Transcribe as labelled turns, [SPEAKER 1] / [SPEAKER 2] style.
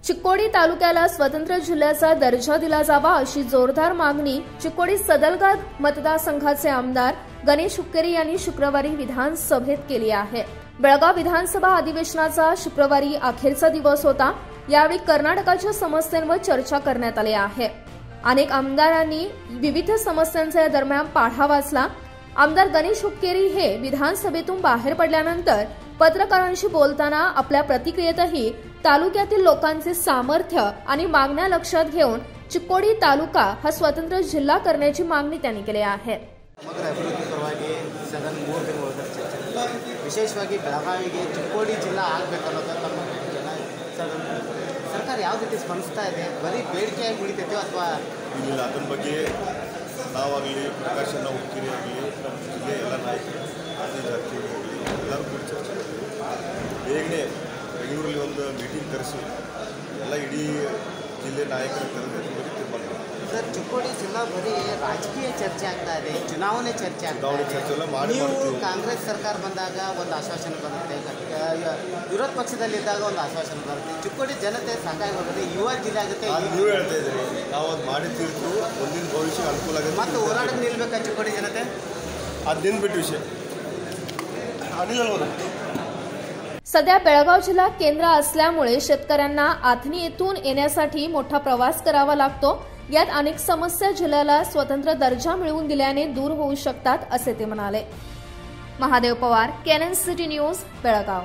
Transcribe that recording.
[SPEAKER 1] चिक्कोडी तालुक्याला स्वतंत्र जिल्ह्याचा दर्जा दिला जावा अशी जोरदार मागणी चिक्कोडी सदलगा मतदारसंघाचे आमदार गणेश हुक्केरी यांनी शुक्रवारी विधानसभेत केली आहे। बेळगाव विधानसभा अधिवेशनाचा शुक्रवारी अखेरचा दिवस होता। यावेळी कर्नाटकाच्या समस्यांवर चर्चा करण्यात आली आहे। अनेक आमदारांनी विविध समस्यांचा या दरम्यान पाढा वाचला। आमदार गणेश हुक्केरी हे विधानसभेतून बाहेर पडल्यानंतर पत्रकारांशी बोलताना आपल्या प्रतिक्रियेतही तालुक्यातील लोकांचे सामर्थ्य आणि मागण्या लक्षात घेऊन चिक्कोडी तालुका हा स्वतंत्र जिल्हा करण्याची मागणी त्यांनी केली आहे।
[SPEAKER 2] ವಿಶೇಷವಾಗಿ ಬೆಳಗಾವಿಗೆ ಚಿಕ್ಕೋಡಿ ಜಿಲ್ಲಾ ಆಗಬೇಕನ್ನೋದು ನಮ್ಮ ಸರ್ಕಾರ ಯಾವ ರೀತಿ ಸ್ಪಂದಿಸ್ತಾ ಇದೆ? ಬರೀ ಬೇಡಿಕೆಯಾಗಿ ಉಳಿತೈತೆ ಅಥವಾ
[SPEAKER 3] ಇಲ್ಲ? ಅದರ ಬಗ್ಗೆ ನಾವಾಗಲಿ ಪ್ರಕಾಶನ ಹುಕ್ಕೇರಿ ಆಗಲಿ ನಮ್ಮ ಜಿಲ್ಲೆ ಎಲ್ಲ ನಾಯಕರು ಜಾರಕಿಹೊಳಿ ಎಲ್ಲರೂ ಕೂಡ ಚರ್ಚೆ ಬೇಗನೆ ಬೆಂಗಳೂರಲ್ಲಿ ಒಂದು ಮೀಟಿಂಗ್ ಕರೆಸಿ ಎಲ್ಲ ಇಡೀ ಜಿಲ್ಲೆ ನಾಯಕರ ಕರೆದು ತೀರ್ಮಾನ
[SPEAKER 2] ಸರ್, ಚಿಕ್ಕೋಡಿ ಜಿಲ್ಲಾ ಬರೀ ರಾಜಕೀಯ ಚರ್ಚೆ ಆಗ್ತಾ ಇದೆ, ಚುನಾವಣೆ ಚರ್ಚೆ ಆಗ್ತಾ ಇದೆ। ನೀವು ಕಾಂಗ್ರೆಸ್ ಸರ್ಕಾರ ಬಂದಾಗ ಒಂದು ಆಶ್ವಾಸನೆ ಬರುತ್ತೆ, ವಿರೋಧ ಪಕ್ಷದಲ್ಲಿದ್ದಾಗ ಒಂದು ಆಶ್ವಾಸನೆ ಬರುತ್ತೆ। ಚಿಕ್ಕೋಡಿ ಜನತೆ ಸಾಕಾಗಿ ಹೋಗುತ್ತೆ, ಯುವ ಜಿಲ್ಲೆ ಆಗುತ್ತೆ।
[SPEAKER 3] ನೀವು ಹೇಳ್ತಾ ಇದ್ದೀರಿ, ನಾವು ಅದು ಮಾಡಿ ತೀರ್ತು ಮುಂದಿನ ಭವಿಷ್ಯಕ್ಕೆ ಅನುಕೂಲ ಆಗುತ್ತೆ।
[SPEAKER 2] ಮತ್ತು ಹೋರಾಟ ನಿಲ್ಬೇಕಾ ಚಿಕ್ಕೋಡಿ ಜನತೆ?
[SPEAKER 3] ಅದು ದಿನ ವಿಷಯ अनिल।
[SPEAKER 1] सध्या बेळगाव जिल्हा केंद्र असल्यामुळे शेतकऱ्यांना आथणी येथून येण्यासाठी मोठा प्रवास करावा लागतो। यात अनेक समस्या जिल्ह्याला स्वतंत्र दर्जा मिळवून दिल्याने दूर होऊ शकतात असे ते म्हणाले। Mahadev Pawar, KNN city news, Belgaum.